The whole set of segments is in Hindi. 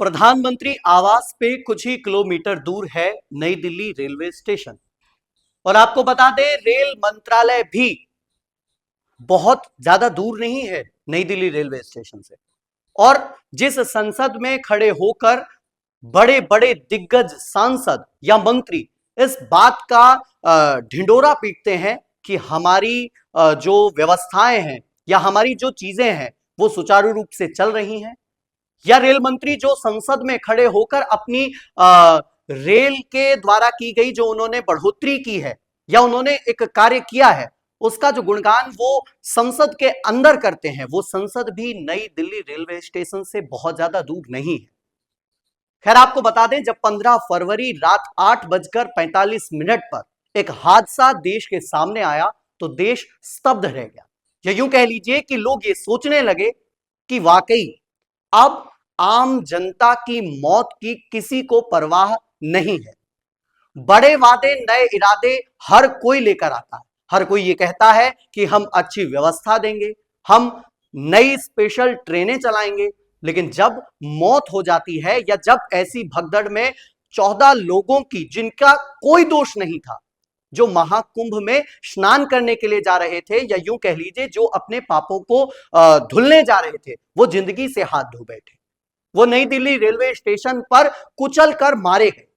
प्रधानमंत्री आवास पे कुछ ही किलोमीटर दूर है नई दिल्ली रेलवे स्टेशन। और आपको बता दें, रेल मंत्रालय भी बहुत ज्यादा दूर नहीं है नई दिल्ली रेलवे स्टेशन से। और जिस संसद में खड़े होकर बड़े बड़े दिग्गज सांसद या मंत्री इस बात का ढिंडोरा पीटते हैं कि हमारी जो व्यवस्थाएं हैं या हमारी जो चीजें हैं वो सुचारू रूप से चल रही हैं, या रेल मंत्री जो संसद में खड़े होकर अपनी रेल के द्वारा की गई जो उन्होंने बढ़ोतरी की है या उन्होंने एक कार्य किया है उसका जो गुणगान वो संसद के अंदर करते हैं, वो संसद भी नई दिल्ली रेलवे स्टेशन से बहुत ज्यादा दूर नहीं है। खैर, आपको बता दें, जब 15 फरवरी रात 8:45 पर एक हादसा देश के सामने आया तो देश स्तब्ध रह गया। या यूं कह लीजिए कि लोग ये सोचने लगे कि वाकई अब आम जनता की मौत की किसी को परवाह नहीं है। बड़े वादे नए इरादे हर कोई लेकर आता है। हर कोई ये कहता है कि हम अच्छी व्यवस्था देंगे, हम नई स्पेशल ट्रेनें चलाएंगे, लेकिन जब मौत हो जाती है या जब ऐसी भगदड़ में 14 लोगों की जिनका कोई दोष नहीं था, जो महाकुंभ में स्नान करने के लिए जा रहे थे या यूं कह लीजिए जो अपने पापों को धुलने जा रहे थे, वो जिंदगी से हाथ धो बैठे, वो नई दिल्ली रेलवे स्टेशन पर कुचल कर मारे गए।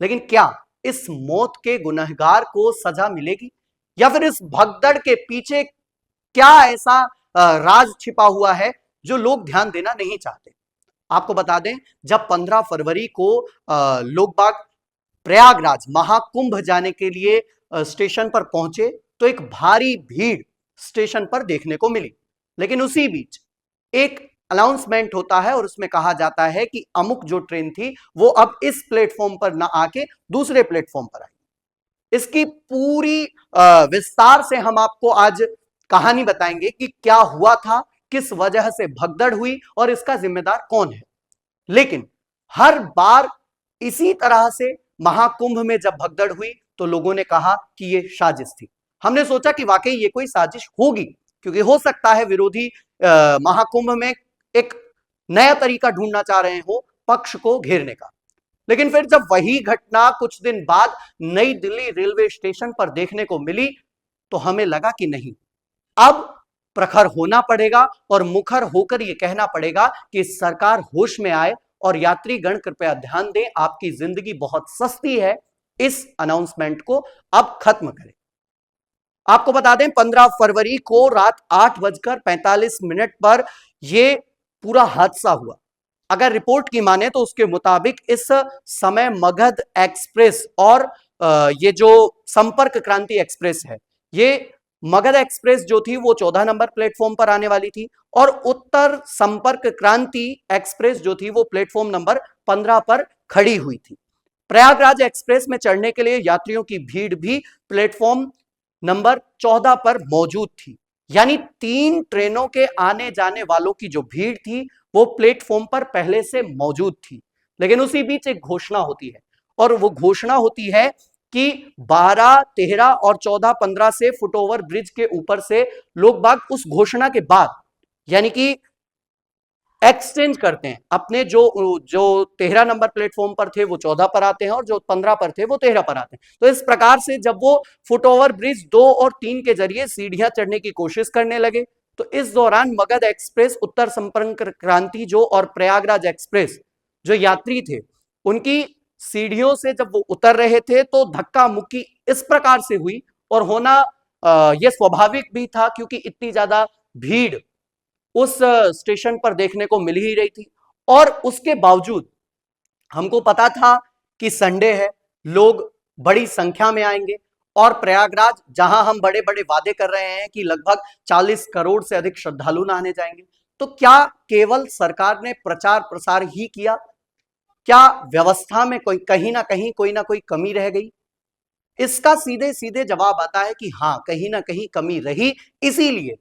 लेकिन क्या इस मौत के गुनहगार को सजा मिलेगी, या फिर इस भगदड़ के पीछे क्या ऐसा राज छिपा हुआ है जो लोग ध्यान देना नहीं चाहते? आपको बता दें, जब 15 फरवरी को लोग बाग प्रयागराज महाकुंभ जाने के लिए स्टेशन पर पहुंचे तो एक भारी भीड़ स्टेशन पर देखने को मिली। लेकिन उसी बीच एक अनाउंसमेंट होता है और उसमें कहा जाता है कि अमुक जो ट्रेन थी वो अब इस प्लेटफॉर्म पर ना आके दूसरे प्लेटफॉर्म पर आई। इसकी पूरी विस्तार से हम आपको आज कहानी बताएंगे कि क्या हुआ था, किस वजह से भगदड़ हुई और इसका जिम्मेदार कौन है। लेकिन हर बार इसी तरह से महाकुंभ में जब भगदड़ हुई तो लोगों ने कहा कि ये साजिश थी। हमने सोचा कि वाकई ये कोई साजिश होगी, क्योंकि हो सकता है विरोधी महाकुंभ में एक नया तरीका ढूंढना चाह रहे हो पक्ष को घेरने का। लेकिन फिर जब वही घटना कुछ दिन बाद नई दिल्ली रेलवे स्टेशन पर देखने को मिली तो हमें लगा कि नहीं, अब प्रखर होना पड़ेगा और मुखर होकर यह कहना पड़ेगा कि सरकार होश में आए और यात्रीगण कृपया ध्यान दें, आपकी जिंदगी बहुत सस्ती है, इस अनाउंसमेंट को अब खत्म करें। आपको बता दें, 15 फरवरी को रात 8:45 पर यह पूरा हादसा हुआ। अगर रिपोर्ट की माने तो उसके मुताबिक इस समय मगध एक्सप्रेस और ये जो संपर्क क्रांति एक्सप्रेस है, ये मगध एक्सप्रेस जो थी वो 14 नंबर प्लेटफॉर्म पर आने वाली थी और उत्तर संपर्क क्रांति एक्सप्रेस जो थी वो प्लेटफॉर्म नंबर 15 पर खड़ी हुई थी। प्रयागराज एक्सप्रेस में चढ़ने के लिए यात्रियों की भीड़ भी प्लेटफॉर्म नंबर 14 पर मौजूद थी। यानी 3 ट्रेनों के आने जाने वालों की जो भीड़ थी वो प्लेटफॉर्म पर पहले से मौजूद थी। लेकिन उसी बीच एक घोषणा होती है और वो घोषणा होती है कि 12, 13 और 14, 15 से फुटओवर ब्रिज के ऊपर से लोग बाग उस घोषणा के बाद यानी कि एक्सचेंज करते हैं, अपने जो 13 नंबर प्लेटफॉर्म पर थे वो 14 पर आते हैं और जो 15 पर थे वो 13 पर आते हैं। तो इस प्रकार से जब वो फुटओवर ब्रिज 2 और 3 के जरिए सीढ़ियां चढ़ने की कोशिश करने लगे तो इस दौरान मगध एक्सप्रेस, उत्तर संपर्क क्रांति जो और प्रयागराज एक्सप्रेस जो यात्री थे उनकी सीढ़ियों से जब वो उतर रहे थे तो धक्का मुक्की इस प्रकार से हुई और होना यह स्वाभाविक भी था, क्योंकि इतनी ज्यादा भीड़ उस स्टेशन पर देखने को मिल ही रही थी। और उसके बावजूद हमको पता था कि संडे है, लोग बड़ी संख्या में आएंगे और प्रयागराज, जहां हम बड़े बड़े वादे कर रहे हैं कि लगभग 40 करोड़ से अधिक श्रद्धालु नहाने जाएंगे, तो क्या केवल सरकार ने प्रचार प्रसार ही किया? क्या व्यवस्था में कोई कहीं ना कहीं कोई ना कोई कमी रह गई? इसका सीधे सीधे जवाब आता है कि हां, कहीं ना कहीं कमी रही। इसीलिए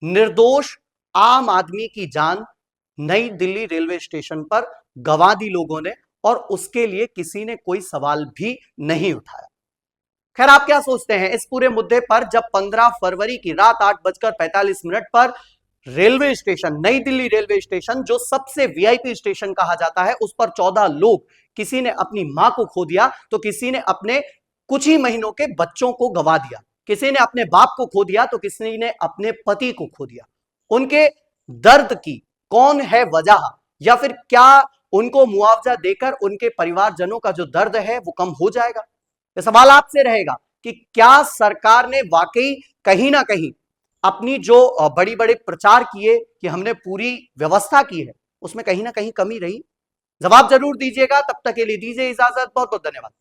निर्दोष आम आदमी की जान नई दिल्ली रेलवे स्टेशन पर गंवा दी लोगों ने और उसके लिए किसी ने कोई सवाल भी नहीं उठाया। खैर, आप क्या सोचते हैं इस पूरे मुद्दे पर? जब 15 फरवरी की रात 8:45 पर रेलवे स्टेशन, नई दिल्ली रेलवे स्टेशन, जो सबसे वीआईपी स्टेशन कहा जाता है, उस पर 14 लोग, किसी ने अपनी मां को खो दिया तो किसी ने अपने कुछ ही महीनों के बच्चों को गवा दिया, किसी ने अपने बाप को खो दिया तो किसी ने अपने पति को खो दिया। उनके दर्द की कौन है वजह, या फिर क्या उनको मुआवजा देकर उनके परिवारजनों का जो दर्द है वो कम हो जाएगा? ये सवाल आपसे रहेगा कि क्या सरकार ने वाकई कहीं ना कहीं अपनी जो बड़ी बड़े प्रचार किए कि हमने पूरी व्यवस्था की है, उसमें कहीं ना कहीं कमी रही? जवाब जरूर दीजिएगा। तब तक के लिए दीजिए इजाजत। बहुत बहुत धन्यवाद।